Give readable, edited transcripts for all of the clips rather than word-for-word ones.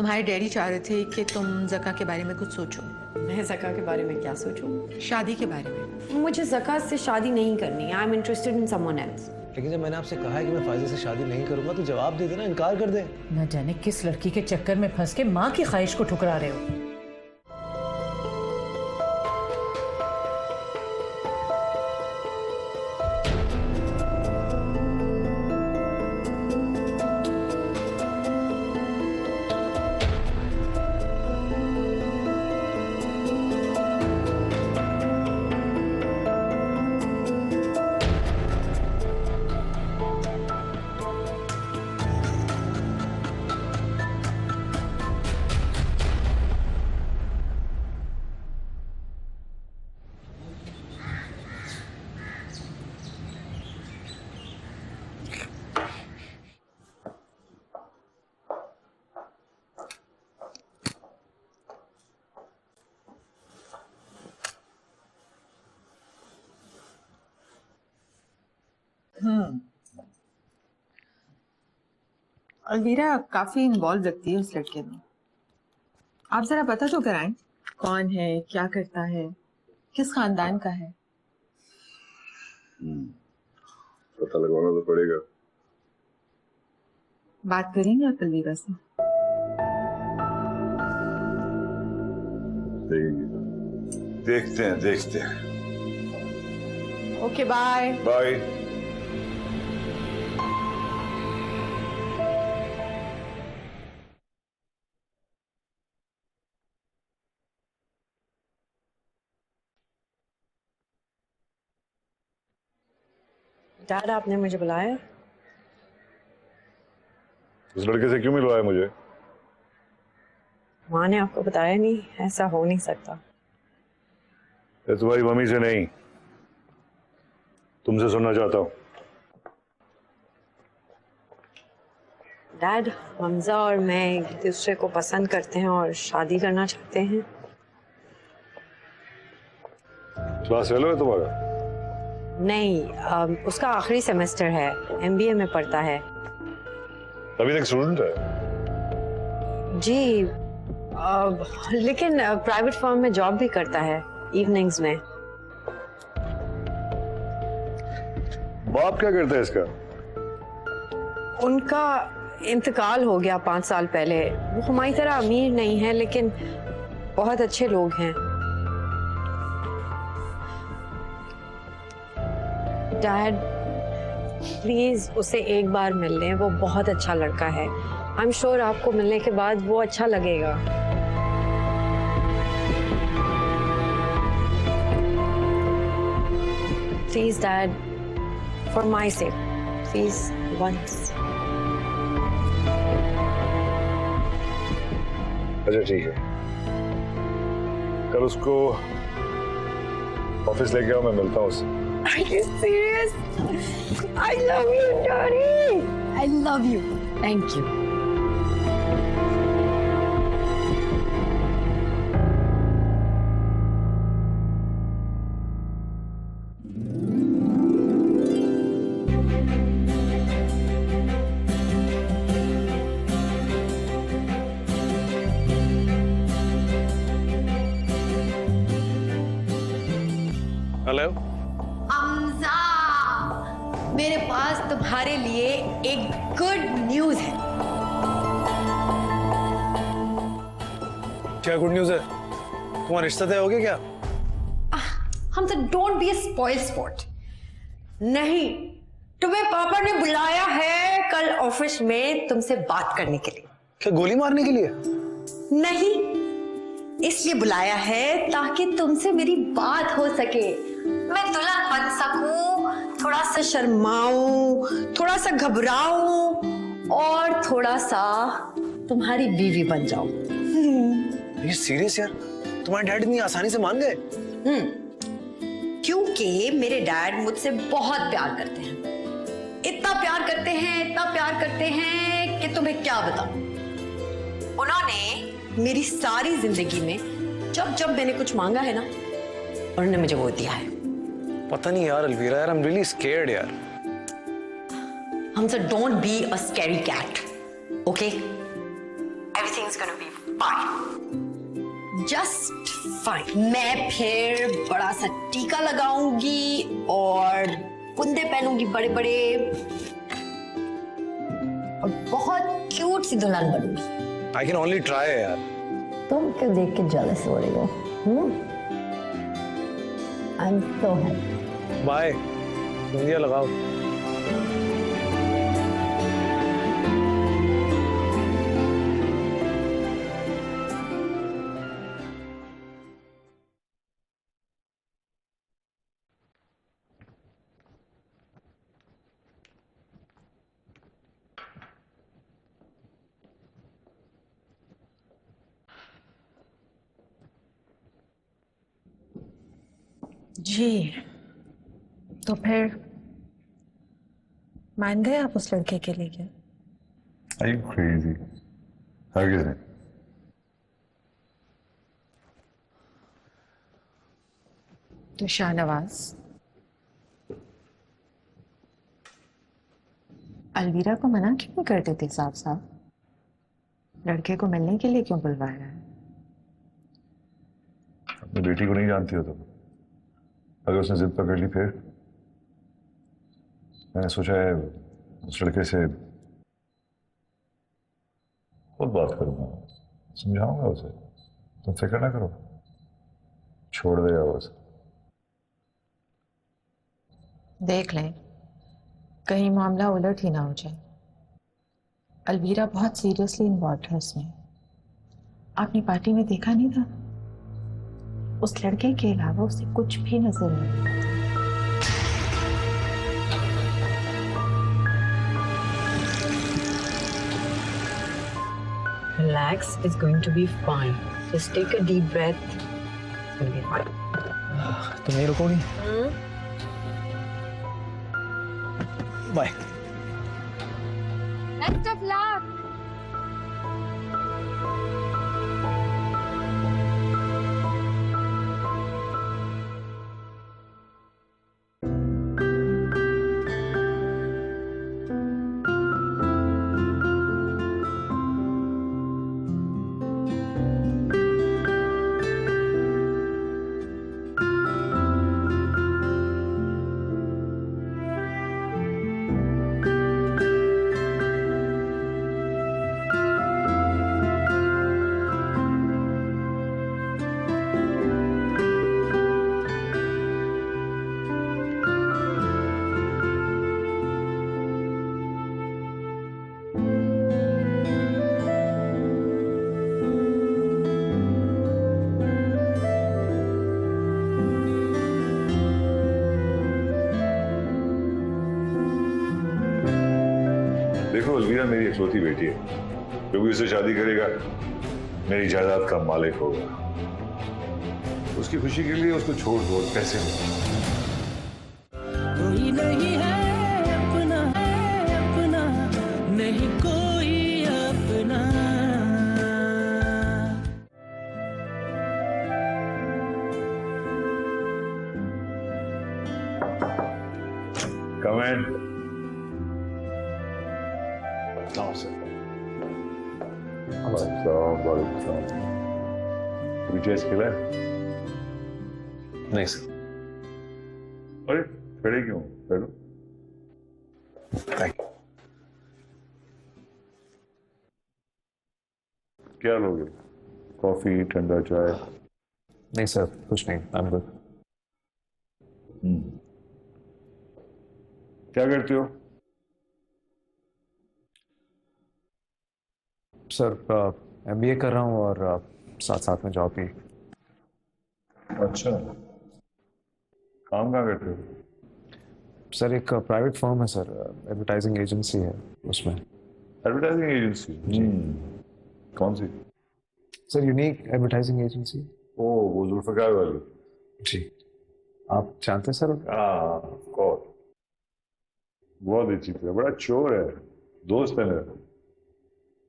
तुम्हारे डैडी चाह रहे थे कि तुम ज़का के बारे में कुछ सोचो। मैं ज़का के बारे में क्या सोचूं? शादी के बारे में। मुझे ज़का से शादी नहीं करनी। I am interested in someone else. लेकिन जब मैंने आपसे कहा है कि मैं फायदे से शादी नहीं करूंगा तो जवाब दे देना, इनकार कर दे। न जाने किस लड़की के चक्कर में फंस के माँ की ख्वाहिश को ठुकरा रहे हो। अलवीरा काफी इन्वॉल्व लगती है उस लड़के में। आप जरा पता तो कराएं कौन है, क्या करता है, किस खानदान का है। पता लगवाना तो पड़ेगा। बात करेंगे आप अलवीरा से? देखते हैं। Okay bye. बाय। डैड, आपने मुझे बुलाया? उस लड़के से क्यों मिलवाया मुझे? माँ ने आपको बताया नहीं? ऐसा हो नहीं सकता। ये तुम्हारी मम्मी से नहीं, तुमसे सुनना चाहता हूँ। डैड, हमजा और मैं एक दूसरे को पसंद करते हैं और शादी करना चाहते हैं। क्लास फेलो है तुम्हारा? नहीं, उसका आखिरी सेमेस्टर है, MBA में पढ़ता है। अभी तक स्टूडेंट है? जी, लेकिन प्राइवेट फर्म में जॉब भी करता है इवनिंग्स में। बाप क्या करता है इसका? उनका इंतकाल हो गया 5 साल पहले। वो हमारी तरह अमीर नहीं है, लेकिन बहुत अच्छे लोग हैं। डैड, प्लीज उसे एक बार मिल लें, वो बहुत अच्छा लड़का है। आई एम श्योर आपको मिलने के बाद वो अच्छा लगेगा। Please dad, for my sake, please once. अच्छा ठीक है, कल उसको ऑफिस लेके आओ, मैं मिलता हूँ उससे। Are you serious? I love you, Daddy. I love you. Thank you. Hello Hamza, मेरे पास तुम्हारे लिए एक गुड न्यूज है। क्या गुड न्यूज है? तुम्हारा रिश्ता तय हो गया क्या? Hamza, don't be a spoil spot. नहीं, तुम्हें पापा ने बुलाया है कल ऑफिस में तुमसे बात करने के लिए। क्या गोली मारने के लिए? नहीं, इसलिए बुलाया है ताकि तुमसे मेरी बात हो सके, मैं दुल्हन बन सकूं, थोड़ा सा शर्माऊं, थोड़ा सा घबराऊं और थोड़ा सा तुम्हारी बीवी बन जाऊं। ये सीरियस यार? तुम्हारे डैड इतनी आसानी से मान गए? क्योंकि मेरे डैड मुझसे बहुत प्यार करते हैं। इतना प्यार करते हैं, इतना प्यार करते हैं कि तुम्हें क्या बताऊं। उन्होंने मेरी सारी जिंदगी में जब जब मैंने कुछ मांगा है ना, उन्होंने मुझे वो दिया है। पता नहीं यार अलवीरा, यार आई एम रियली स्केयर्ड यार। Hamza, don't be a scary cat, okay? Everything everything's gonna be fine. Just fine. मैं फिर बड़ा सा टीका लगाऊंगी और कुंदे पहनूंगी बड़े बड़े और बहुत क्यूट सी दुल्हन बनूंगी। आई कैन ओनली ट्राई यार। तुम क्यों देख के जेलस हो रही हो? I am so happy. Bye. दुनिया लगाओ। जी, तो फिर मान गए आप उस लड़के के लिए? क्या Are you crazy? हरगिज़ नहीं। तो शाहनवाज, अलवीरा को मना क्यों नहीं करते थे साहब साहब? लड़के को मिलने के लिए क्यों बुलवाया है? अपनी बेटी को नहीं जानती हो तुम। अगर उसने जिद पकड़ ली फिर? मैंने सोचा है उस लड़के से खुद बात करूंगा, समझाऊंगा उसे। तुम फिक्र ना करो, छोड़ देगा वो उसे। देख लें, कहीं मामला उलट ही ना हो जाए। अलवीरा बहुत सीरियसली इन्वॉल्व है इसमें। आपने पार्टी में देखा नहीं था? उस लड़के के अलावा उसे कुछ भी नजर नहीं आता। Relax, it's going to be fine. Just take a deep breath. It's going to be fine. तुम नहीं रुकोगी? बाय। Best of luck. देखो, अलवीरा मेरी इकलौती बेटी है। जो भी उससे शादी करेगा मेरी जायदाद का मालिक होगा। उसकी खुशी के लिए उसको छोड़ दो, पैसे दो। कोई नहीं है अपना, नहीं कोई अपना। Come in. चेस खेला है? नहीं सर। अरे खड़े क्यों? बैठो। Thank you. क्या लोगे? कॉफी, ठंडा चाय? नहीं सर, कुछ नहीं, आई एम गुड। क्या करते हो? सर MBA कर रहा हूँ और साथ साथ में जॉब भी। अच्छा, काम कहाँ करते हो? सर एक प्राइवेट फर्म है सर, एडवर्टाइजिंग एजेंसी है उसमें। Advertising agency? कौन सी? Sir unique advertising agency. ओ, वो जुल्फकार वाली? जी, आप जानते हैं सर? हाँ, ऑफ कोर्स। बहुत अच्छी थी, बड़ा चोर है, दोस्त है मेरा।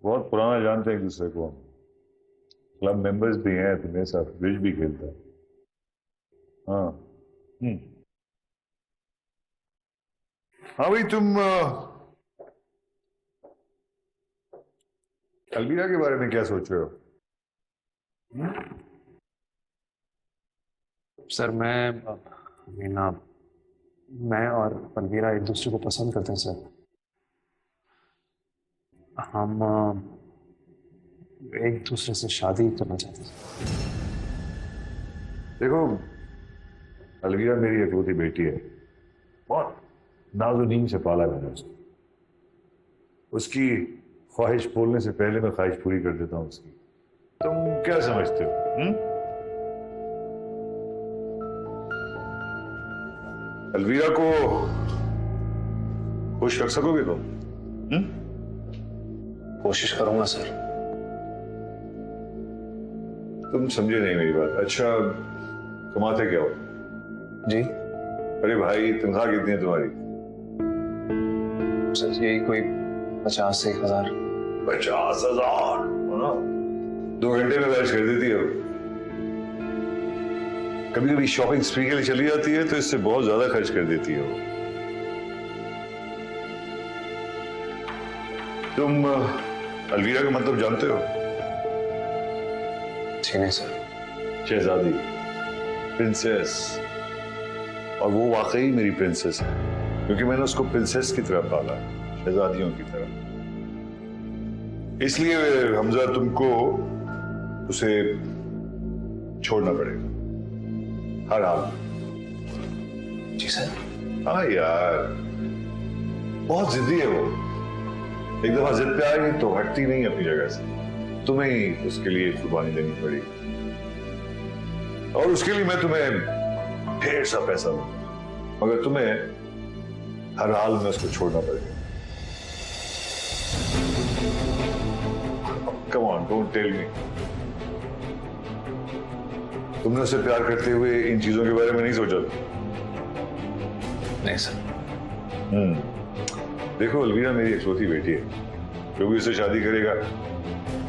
बहुत पुराना जानते हैं एक दूसरे को। क्लब मेंबर्स भी हैं, तो मेरे साथ ब्रिज भी खेलता है। हाँ। हाँ भाई, अलवीरा के बारे में क्या सोच रहे हो? सर मैं और अलवीरा एक दूसरे को पसंद करते हैं सर। हम एक दूसरे से शादी करना चाहते हैं। देखो, अलवीरा मेरी इकलौती बेटी है, बहुत नाज़ुनीन से पाला मैंने उसको। उसकी ख्वाहिश बोलने से पहले मैं ख्वाहिश पूरी कर देता हूँ उसकी। तुम क्या समझते हो? अलवीरा को खुश रख सकोगे तुम? कोशिश करूंगा सर। तुम समझे नहीं मेरी बात। अच्छा, कमाते क्या हो? जी अरे भाई, तनख्वाह कितनी है तुम्हारी? सर यही कोई 50 से 1000। 50,000? 2 घंटे में मैच कर देती है। कभी कभी शॉपिंग स्प्री के लिए चली जाती है तो इससे बहुत ज्यादा खर्च कर देती है वो। तुम अलवीरा का मतलब जानते हो? जी नहीं सर। शहजादी, प्रिंसेस। और वो वाकई मेरी प्रिंसेस है, क्योंकि मैंने उसको प्रिंसेस की तरह पाला, शहजादियों की तरह। इसलिए हमजा, तुमको उसे छोड़ना पड़ेगा हर हाल। जी सर। हाँ यार, बहुत जिद्दी है वो। एक दफा जिद पे आई तो हटती नहीं अपनी जगह से। तुम्हें ही उसके लिए कुर्बानी देनी पड़ेगी, और उसके लिए मैं तुम्हें ढेर सा पैसा दूं, मगर तुम्हें हर हाल में उसको छोड़ना पड़ेगा। Come on, don't tell me. तुमने उससे प्यार करते हुए इन चीजों के बारे में नहीं सोचा? नहीं सर। देखो, अलवीरा मेरी इकलौती बेटी है। जो भी उससे शादी करेगा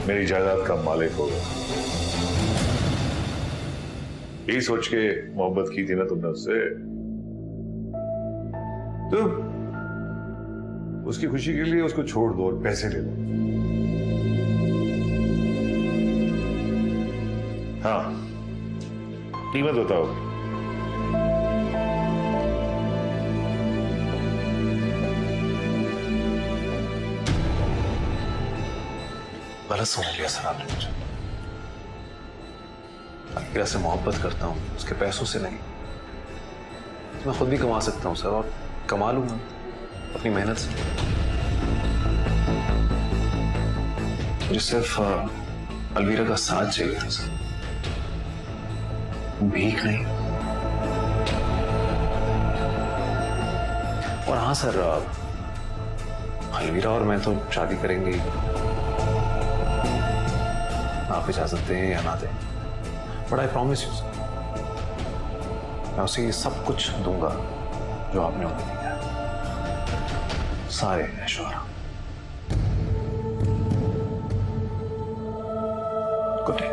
मेरी जायदाद का मालिक होगा। यही सोच के मोहब्बत की थी ना तुमने उससे? तो उसकी खुशी के लिए उसको छोड़ दो और पैसे ले लो। हाँ, कीमत बताओ। गलत समझ लिया सर आपने मुझे। अलवीरा से मोहब्बत करता हूँ, उसके पैसों से नहीं। तो मैं खुद भी कमा सकता हूँ सर, और कमा लूंगा अपनी मेहनत से। मुझे सिर्फ अलवीरा का साथ चाहिए था सर, भीख नहीं। और हाँ सर, अलवीरा और मैं तो शादी करेंगे ही। आप इजाजत दें या ना दें, but I promise you sir, मैं उसे सब कुछ दूंगा जो आपने उन्हें दिया है, सारे ऐशोआराम। Good day.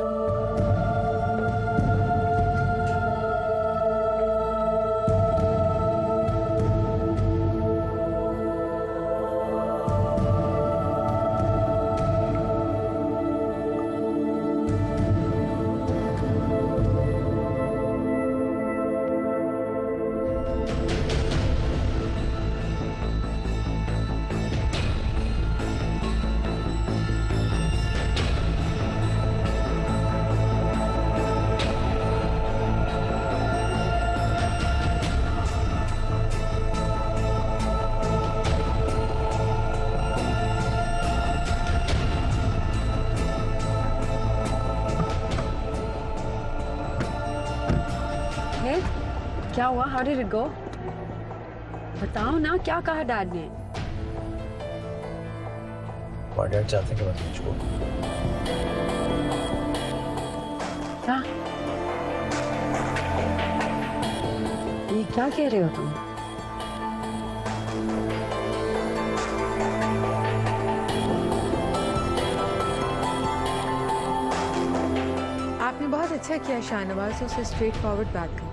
क्या हुआ? How did it go? बताओ ना, क्या कहा डैड ने? डैड चाहते हैं कि मैं तुम्हें छोड़ दूं। क्या? ये क्या कह रहे हो तुम? आपने बहुत अच्छा किया शाहनवाज, उसे स्ट्रेट फॉरवर्ड बात करके।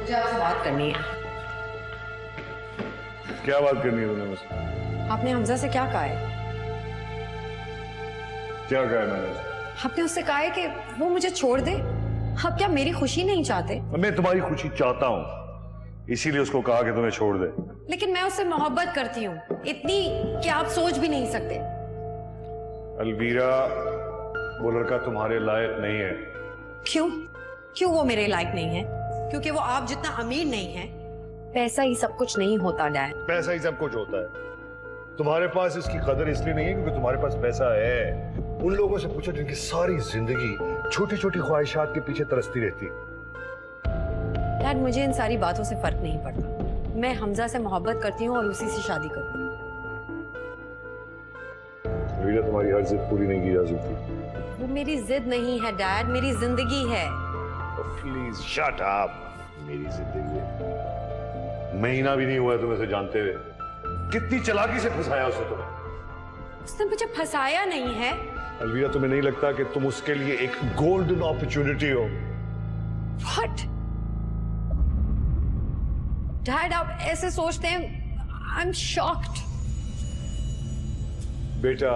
मुझे आपसे बात करनी है। क्या बात करनी है तुमने मुझसे? आपने हमजा से क्या कहा है? क्या कहा है मैंने उससे? आपने उससे कहा है कि वो मुझे छोड़ दे। आप क्या मेरी खुशी नहीं चाहते? मैं तुम्हारी खुशी चाहता हूँ, इसीलिए उसको कहा कि तुम्हें छोड़ दे। लेकिन मैं उससे मोहब्बत करती हूँ, इतनी कि आप सोच भी नहीं सकते। अलवीरा, वो लड़का तुम्हारे लायक नहीं है। क्यों? क्यों वो मेरे लायक नहीं है? क्योंकि वो आप जितना अमीर नहीं है। पैसा ही सब कुछ नहीं होता डैड। पैसा ही सब कुछ होता है। तुम्हारे पास इसकी कदर इसलिए नहीं है क्योंकि तुम्हारे पास पैसा है। उन लोगों से पूछो जिनकी सारी जिंदगी छोटी छोटी ख्वाहिशात के पीछे तरसती रहती है। डैड, मुझे इन सारी बातों से फर्क नहीं पड़ता। मैं हमजा से मोहब्बत करती हूँ और उसी से शादी करूँगी। अलवीरा, तुम्हारी हर जिद पूरी नहीं की जा सकती। वो मेरी जिद नहीं है डैड, मेरी जिंदगी है। Please shut up. मेरी जिंदगी है। महीना भी नहीं हुआ है तुम्हें से जानते हुए। कितनी चालाकी से फंसाया उसे तुम्हें। उसने मुझे फंसाया नहीं है। अलवीरा, तुम्हें नहीं लगता कि तुम उसके लिए एक गोल्डन अपॉर्चुनिटी हो? What? डैड, आप ऐसे सोचते हैं? I am shocked. बेटा,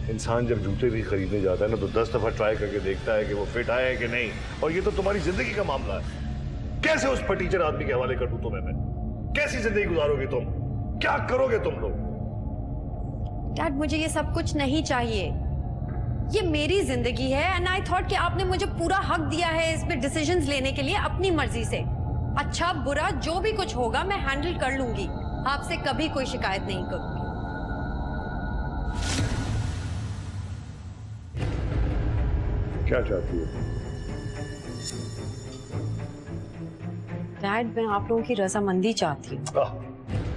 इंसान जब जूते भी खरीदने जाता है ना तो 10 दफा ट्राई करके देखता है कि वो फिट आए कि नहीं। और ये तो तुम्हारी जिंदगी का मामला है। कैसे उस फटीचर आदमी के हवाले कर दूं तुम्हें मैं? कैसी जिंदगी गुजारोगे तुम? क्या करोगे तुम लोग? डैड, मुझे ये सब कुछ नहीं चाहिए। ये मेरी जिंदगी है एंड आई थॉट कि आपने मुझे पूरा हक दिया है इसमें डिसीजंस लेने के लिए अपनी मर्जी से। अच्छा बुरा जो भी कुछ होगा मैं हैंडल कर लूंगी। आपसे कभी कोई शिकायत नहीं करूंगी। क्या चाहती हो? डैड, मैं आप लोगों की रजामंदी चाहती हूँ।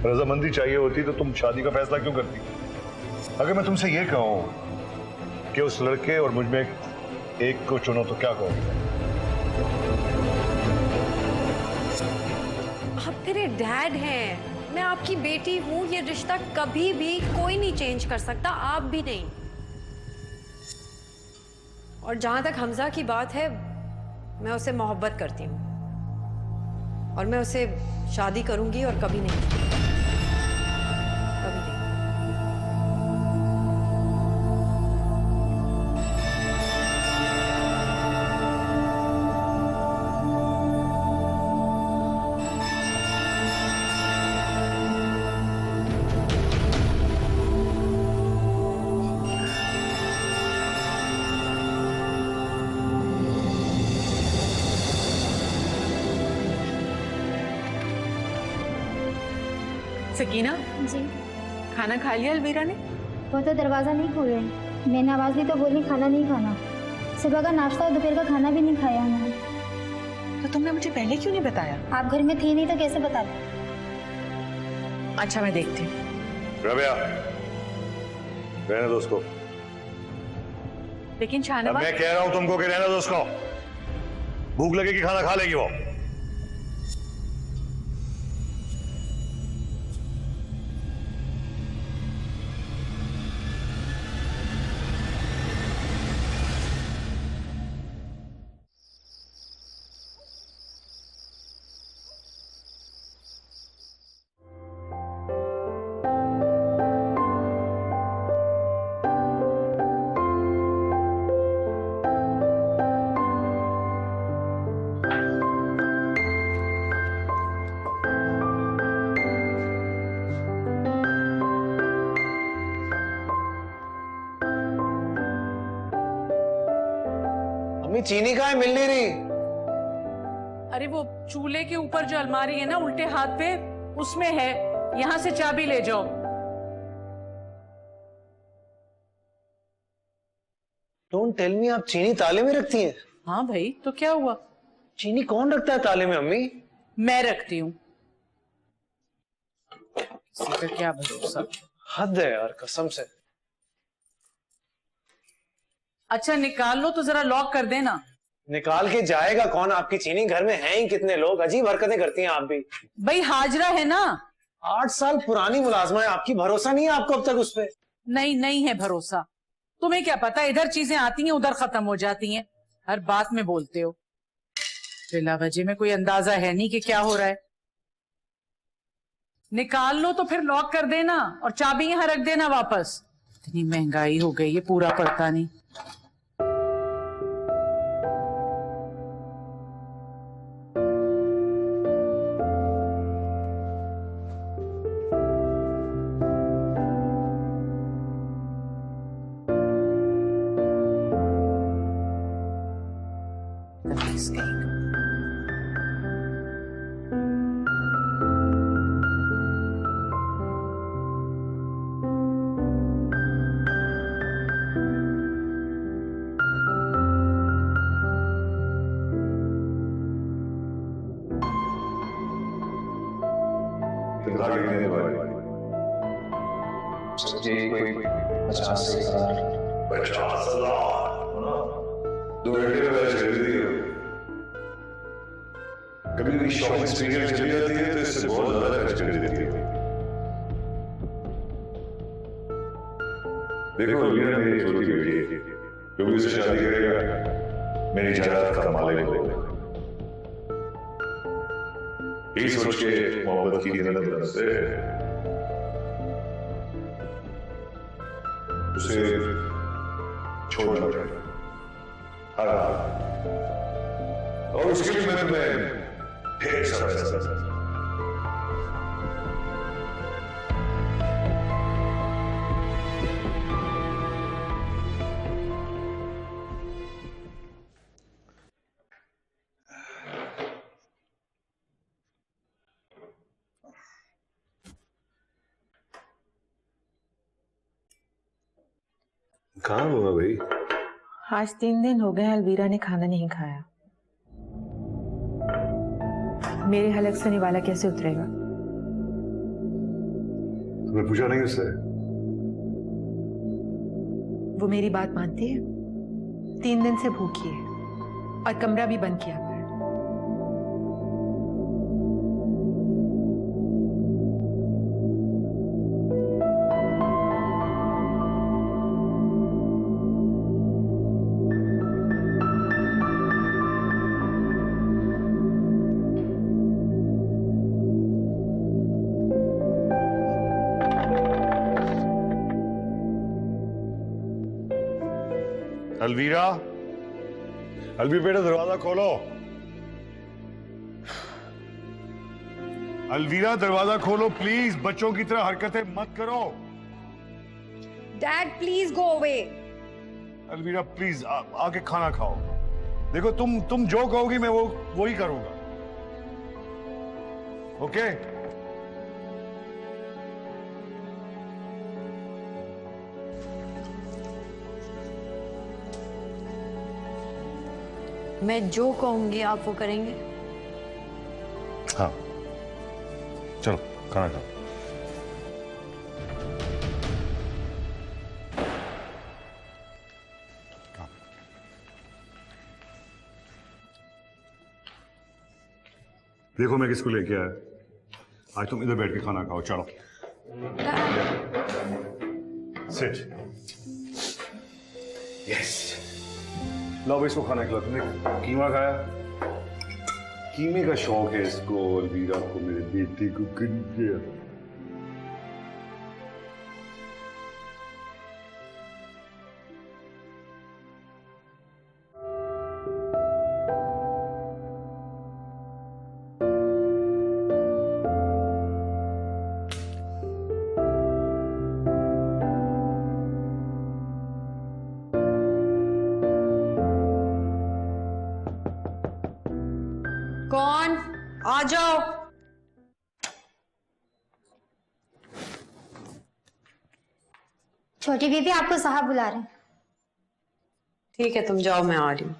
रजामंदी चाहिए होती तो तुम शादी का फैसला क्यों करती? अगर मैं तुमसे ये कहूं कि उस लड़के और मुझ में एक को चुनो तो क्या कहोगे? आप मेरे डैड हैं, मैं आपकी बेटी हूँ। ये रिश्ता कभी भी कोई नहीं चेंज कर सकता, आप भी नहीं। और जहां तक हमजा की बात है, मैं उससे मोहब्बत करती हूँ और मैं उससे शादी करूंगी और कभी नहीं, कभी नहीं। सकीना, जी। खाना खा लिया अलवीरा ने? वो तो दरवाज़ा नहीं खोल रहे। मैंने आवाज़ दी तो बोली खाना नहीं खाना। सुबह का नाश्ता और दोपहर का खाना भी नहीं खाया उन्होंने। तो तुमने मुझे पहले क्यों नहीं बताया? आप घर में थे नहीं तो कैसे बता दें? अच्छा, मैं देखती हूँ। रबिया, रहने दो उसको। लेकिन शाहनवाज, मैं कह रहा हूं तुमको कि रहने दो उसको। भूख लगेगी, खाना खा लेगी वो। अम्मी, चीनी कहाँ है? मिल नहीं रही। अरे वो चूल्हे के ऊपर जो अलमारी है ना उल्टे हाथ पे, उसमें है। यहाँ से चाबी ले जाओ। डोंट टेल मी, आप चीनी ताले में रखती हैं? हाँ भाई, तो क्या हुआ? चीनी कौन रखता है ताले में अम्मी? मैं रखती हूँ। किसी का क्या भरोसा। हद है यार, कसम से। अच्छा निकाल लो तो जरा लॉक कर देना। निकाल के जाएगा कौन? आपकी चीनी घर में हैं ही कितने लोग। अजीब हरकतें करती हैं आप भी। भाई हाजरा है ना। 8 साल पुरानी मुलाजमा है आपकी, भरोसा नहीं है आपको अब तक उस पे? नहीं, नहीं है भरोसा। तुम्हें क्या पता, इधर चीजें आती हैं उधर खत्म हो जाती हैं। हर बात में बोलते हो। बिला वजह में कोई अंदाजा है नहीं कि क्या हो रहा है। निकाल लो तो फिर लॉक कर देना और चाबी यहाँ रख देना वापस। इतनी महंगाई हो गई है, पूरा पड़ता नहीं। जी कोई 50,000 2 घंटे में मैंने खरीद दी है। कभी भी शॉपिंग स्पीड चली जाती है तो इससे बहुत ज्यादा खर्च कर देती है। देखो लीना मेरी छोटी बेटी है, जो भी उसे शादी करेगा मेरी जायदाद का मालिक होगा। यही सोच के मोहब्बत की तरफ से उसे छोड़ना चाहिए हर हाल, और उसके लिए मैं तुम्हें ढेर सारा पैसा कहाँ हुआ भाई? आज 3 दिन हो गए अलवीरा ने खाना नहीं खाया। मेरे हलक से निवाला कैसे उतरेगा? तुम्हें पूछा नहीं उससे? वो मेरी बात मानती है? 3 दिन से भूखी है और कमरा भी बंद किया हुआ है। अलवीरा, अलवीरा बेटा दरवाजा खोलो। अलवीरा दरवाजा खोलो प्लीज, बच्चों की तरह हरकतें मत करो। Dad please go away. Alvira please आके खाना खाओ। देखो तुम जो कहोगी मैं वो ही करूंगा। ओके? मैं जो कहूंगी आप वो करेंगे? हाँ चलो खाना खाओ। देखो मैं किसको लेके आया। आज तुम इधर बैठ के खाना खाओ। चलो सिट। यस लो भाई, इसको खाना खिलाओ। तुमने कीमा खाया? कीमे का शौक है इसको, अलवीरा को, मेरे बेटे को करीब किया। कौन? आ जाओ। छोटी बीबी आपको साहब बुला रहे हैं। ठीक है तुम जाओ, मैं आ रही हूँ।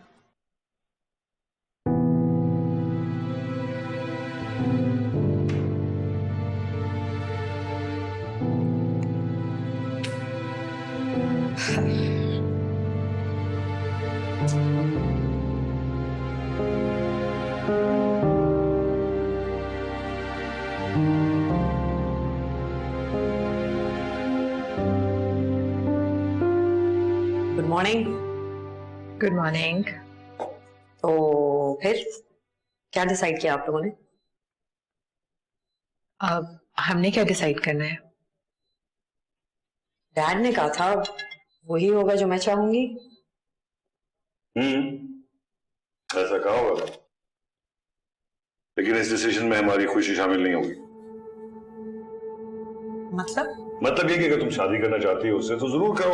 Good morning. Good morning. तो फिर क्या डिसाइड किया आप लोगों ने? अब हमने क्या डिसाइड करना है? डैड ने कहा था वही होगा जो मैं चाहूंगी। ऐसा कहा होगा, लेकिन इस डिसीजन में हमारी खुशी शामिल नहीं होगी। मतलब ये कि अगर तुम शादी करना चाहती हो उससे तो जरूर करो,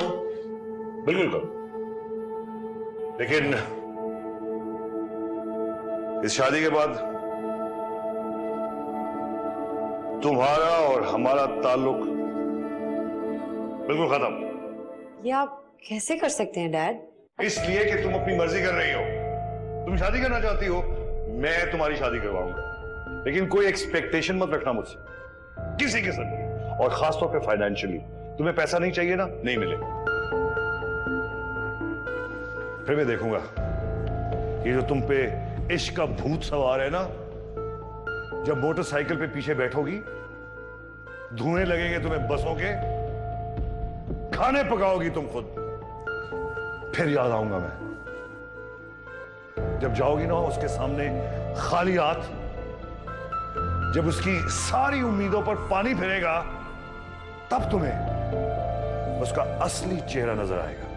बिल्कुल करो, लेकिन इस शादी के बाद तुम्हारा और हमारा ताल्लुक बिल्कुल खत्म। ये आप कैसे कर सकते हैं डैड? इसलिए कि तुम अपनी मर्जी कर रही हो। तुम शादी करना चाहती हो, मैं तुम्हारी शादी करवाऊंगा, लेकिन कोई एक्सपेक्टेशन मत रखना मुझसे, किसी किस्म की, और खासतौर पे फाइनेंशियली। तुम्हें पैसा नहीं चाहिए ना, नहीं मिलेगा। फिर मैं देखूंगा ये जो तुम पे इश्क का भूत सवार है ना, जब मोटरसाइकिल पे पीछे बैठोगी, धुएं लगेंगे तुम्हें बसों के, खाने पकाओगी तुम खुद, फिर याद आऊंगा मैं। जब जाओगी ना उसके सामने खाली हाथ, जब उसकी सारी उम्मीदों पर पानी फिरेगा, तब तुम्हें उसका असली चेहरा नजर आएगा।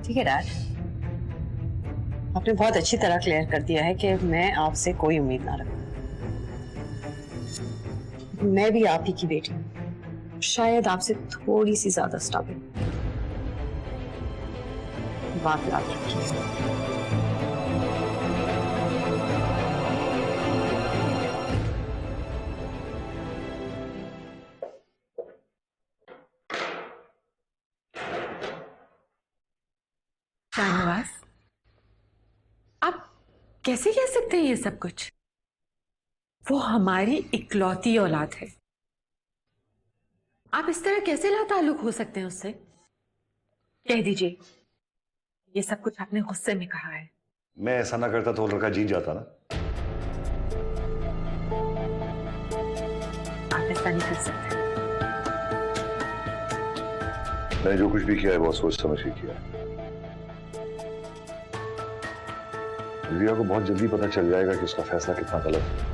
ठीक है डैड, आपने बहुत अच्छी तरह क्लियर कर दिया है कि मैं आपसे कोई उम्मीद ना रखूं। मैं भी आप ही की बेटी हूं, शायद आपसे थोड़ी सी ज्यादा स्टबर्न। बात याद रखिए। शाहनवाज, आप कैसे कह सकते हैं ये सब कुछ? वो हमारी इकलौती औलाद है। आप इस तरह कैसे लाताल्लुक हो सकते हैं उससे? कह दीजिए, ये सब कुछ आपने गुस्से में कहा है। मैं ऐसा ना करता तो वो लड़का जीत जाता ना। आप ऐसा नहीं कर सकते। मैंने जो कुछ भी किया है बहुत सोच समझ के किया है। रिया को बहुत जल्दी पता चल जाएगा कि उसका फैसला कितना गलत है।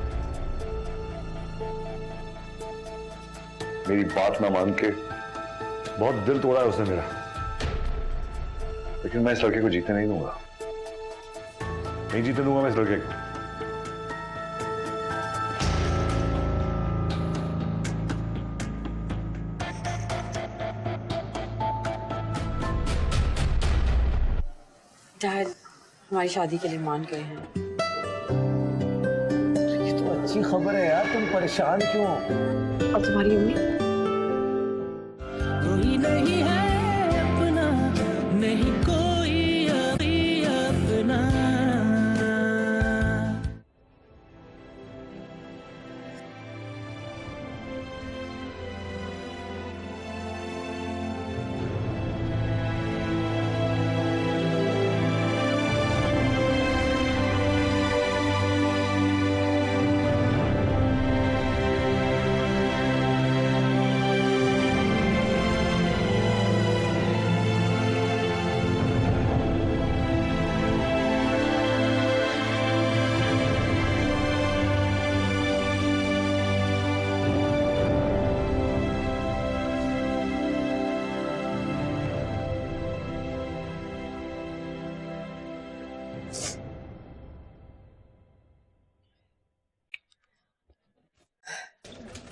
मेरी बात ना मान के बहुत दिल तोड़ा है उसने मेरा, लेकिन मैं इस लड़के को जीतने नहीं दूंगा। नहीं जीतने दूंगा मैं इस लड़के को। डैड हमारी शादी के लिए मान गए हैं। ये तो अच्छी खबर है यार, तुम परेशान क्यों? और तुम्हारी उम्मीद? कोई नहीं है अपना, नहीं कोई अपना।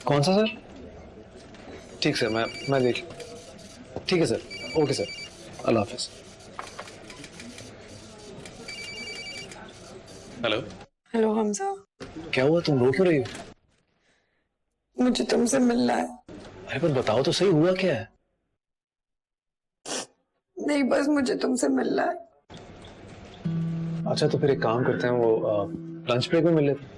कौन सा सर? ठीक सर, मैं देख। ठीक है सर, ओके सर, अल्लाह हाफिज। हेलो। हेलो हमजा, क्या हुआ, तुम रो क्यों रही हो? मुझे तुमसे मिलना है। अरे पर बताओ तो सही, हुआ क्या है? नहीं, बस मुझे तुमसे मिलना है। अच्छा तो फिर एक काम करते हैं, वो लंच ब्रेक में मिल लेते हैं।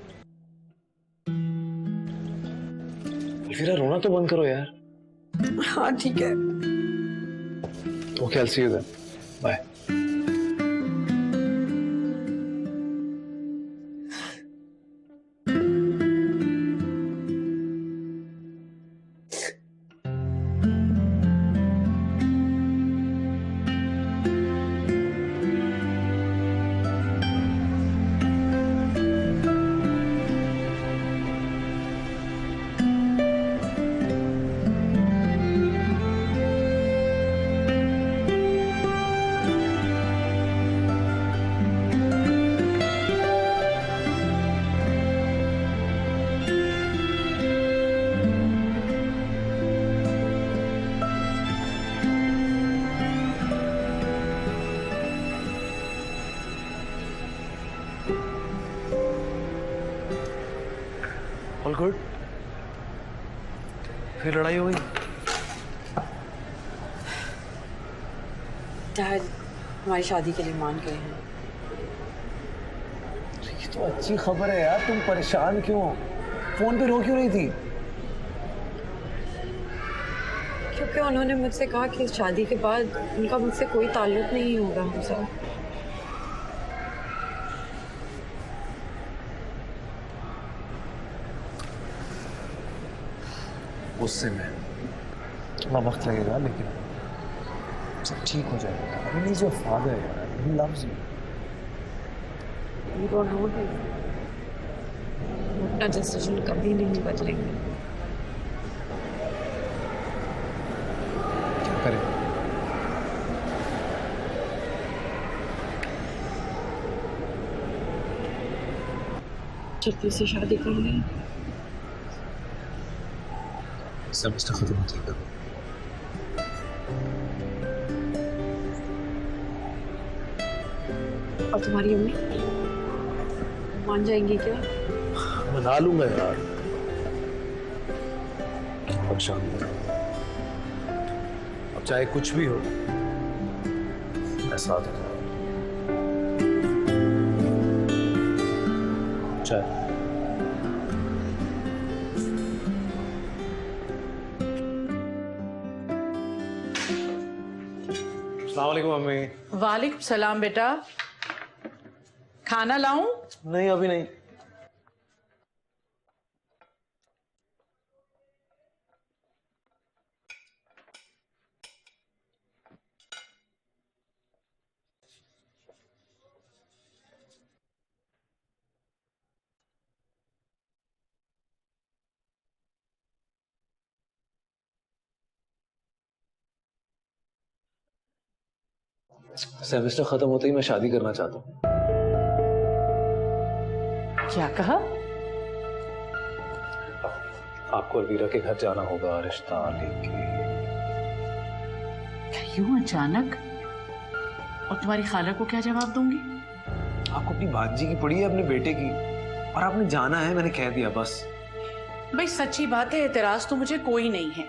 फिर रोना तो बंद करो यार। हाँ ठीक है। Okay, I'll see you then. Bye. All good? फिर लड़ाई हो गई? डैड हमारी शादी के लिए मान गए हैं। ये तो अच्छी खबर है यार, तुम परेशान क्यों? फोन पे रो क्यों रही थी? क्योंकि उन्होंने मुझसे कहा कि शादी के बाद उनका मुझसे कोई ताल्लुक नहीं होगा हमसे। गुस्से में थोड़ा वक्त लगेगा, लेकिन सब ठीक हो जाएगा। आई इज योर फादर यार, he loves you. You don't know him. अपना डिसीजन कभी नहीं बदलेंगे। क्या करें? जल्दी से शादी कर लें। सेमेस्टर खत्म होते ही और तुम्हारी अम्मी मान जाएंगी क्या? मना लूंगा यार। अब शाम को, अब चाहे कुछ भी हो, मैं साथ हूं। चाहे अस्सलाम वालेकुम मम्मी। वालेकुम सलाम बेटा। खाना लाऊं? नहीं अभी नहीं। सेमेस्टर खत्म होते ही मैं शादी करना चाहता हूँ। क्या कहा? आपको अलवीरा के घर जाना होगा रिश्ता लेके। यूं अचानक? और तुम्हारी खाला को क्या जवाब दूंगी? आपको अपनी भांजी की पड़ी है, अपने बेटे की, और आपने जाना है, मैंने कह दिया बस। भाई सच्ची बात है, एतराज तो मुझे कोई नहीं है।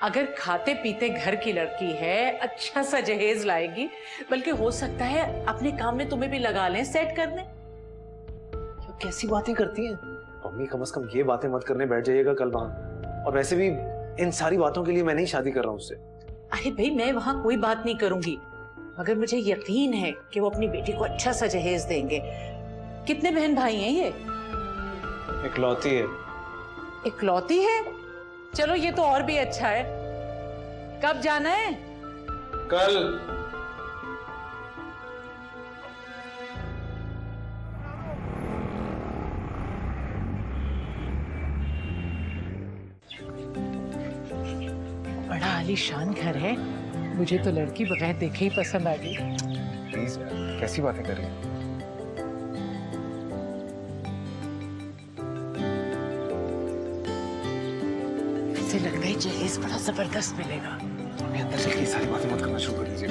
अगर खाते पीते घर की लड़की है, अच्छा सा जहेज लाएगी, बल्कि हो सकता है अपने काम में तुम्हें भी लगा लें, सेट कर लें। तो कैसी बातें करती हैं मम्मी? कम से कम ये बातें मत करने बैठ जाइएगा कल वहां। और वैसे भी इन सारी बातों के लिए मैं नहीं शादी कर रहा हूँ उससे। अरे भाई मैं वहां कोई बात नहीं करूंगी, मगर मुझे यकीन है कि वो अपनी बेटी को अच्छा सा जहेज देंगे। कितने बहन भाई हैं ये? इकलौती है। इकलौती है? चलो ये तो और भी अच्छा है। कब जाना है? कल। बड़ा आलीशान घर है, मुझे तो लड़की बगैर देखे ही पसंद आ गई। प्लीज यार, कैसी बातें कर रही हैं? ऐसे लगता है जहेज बड़ा जबरदस्त मिलेगा। अभी अंदर से ये सारी बातें मत करना शुरू कर दीजिए।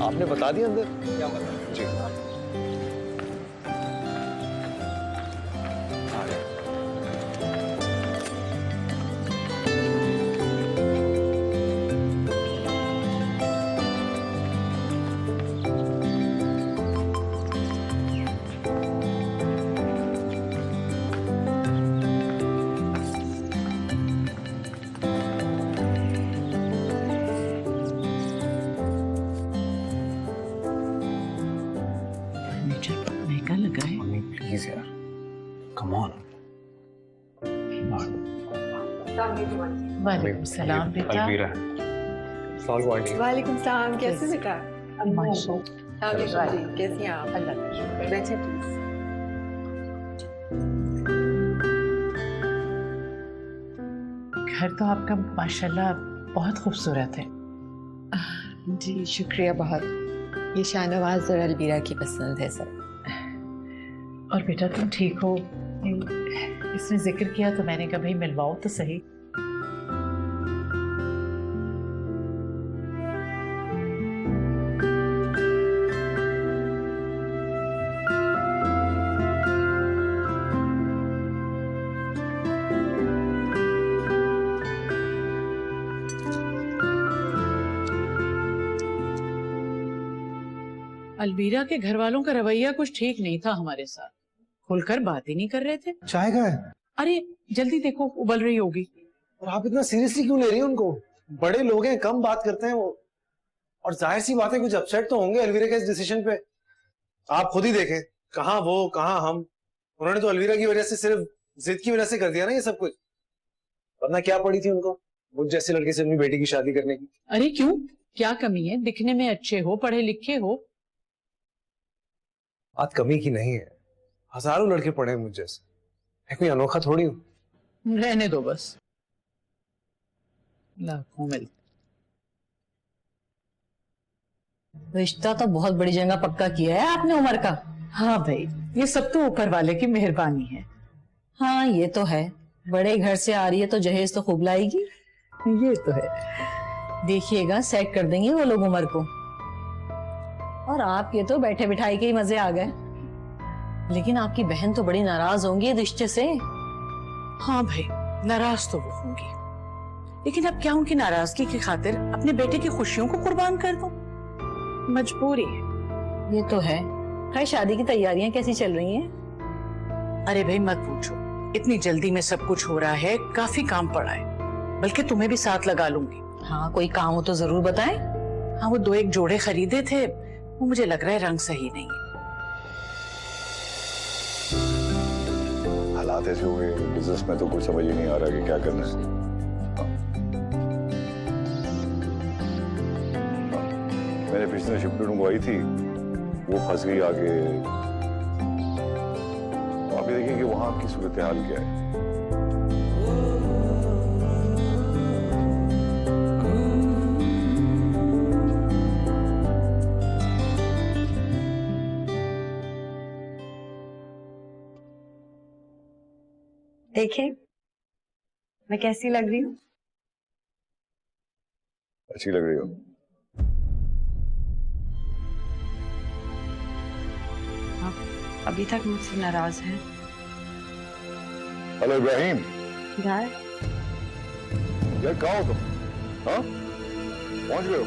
आपने बता दिया अंदर? क्या बता? जी महंगा लगा है। मम्मी प्लीज यार, कम ऑन। वालेकुम सलाम बेटा। अलवीरा है। वालेकुम सलाम। कैसे बेटा? माशाअल्लाह। कैसी हैं आप? अल्लाह का शुक्र है। बैठे प्लीज। घर तो आपका माशाल्लाह बहुत खूबसूरत है। जी शुक्रिया बहुत। ये शाहनवाज और अलवीरा की पसंद है सर। और बेटा तुम ठीक हो? इसने जिक्र किया तो मैंने कहा भाई मिलवाओ तो सही। अलवीरा के घर वालों का रवैया कुछ ठीक नहीं था हमारे साथ, खुलकर बात ही नहीं कर रहे थे। चाय का है? अरे जल्दी देखो, उबल रही होगी। और आप इतना सीरियसली क्यों ले रही हैं उनको? बड़े लोग हैं, कम बात करते हैं वो। और जाहिर सी बात है कुछ अपसेट तो होंगे अलवीरा के इस डिसीजन पे। आप खुद ही देखें, कहाँ वो कहाँ हम। उन्होंने तो अलवीरा की वजह से, सिर्फ जिद की वजह से कर दिया ना ये सब कुछ। वरना क्या पड़ी थी उनको मुझ जैसे लड़के से अपनी बेटी की शादी करने की? अरे क्यों, क्या कमी है? दिखने में अच्छे हो, पढ़े लिखे हो। बात कमी की नहीं है, हजारों लड़के पढ़े हैं मुझ जैसे, मैं कोई अनोखा थोड़ी हूँ। रहने दो बस, लाखों मिलते। रिश्ता तो बहुत बड़ी जगह पक्का किया है आपने उमर का। हाँ भाई, ये सब तो ऊपर वाले की मेहरबानी है। हाँ ये तो है, बड़े घर से आ रही है तो जहेज तो खूब लाएगी। ये तो है। देखिएगा सेट कर देंगे वो लोग उमर को। और आपके तो बैठे बिठाई के ही मजे आ गए। लेकिन आपकी बहन तो बड़ी नाराज होंगी रिश्ते से। हाँ भाई, नाराज तो वो होंगी, लेकिन अब क्या उनकी नाराजगी की खातिर अपने बेटे की खुशियों को कुर्बान कर दूं? मजबूरी है। ये तो है। खैर शादी की तैयारियां कैसी चल रही हैं? अरे भाई मत पूछो, इतनी जल्दी में सब कुछ हो रहा है, काफी काम पड़ा है। बल्कि तुम्हें भी साथ लगा लूंगी। हाँ कोई काम हो तो जरूर बताएं। हाँ वो 2-1 जोड़े खरीदे थे, वो मुझे लग रहा है रंग सही नहीं है। हालात ऐसे हुए बिजनेस में तो कुछ समझ ही नहीं आ रहा कि क्या करना है। मैंने पिछले शिफ्ट मंगवाई थी, वो फंस गई आगे। आप ये देखिए कि वहां की सूरत हाल क्या है। देखें मैं कैसी लग रही हूँ? अच्छी लग रही हो। अभी तक मुझसे नाराज है। हेलो इब्राहिम। यार यार कहाँ हो तुम? हाँ पहुंच गए हो?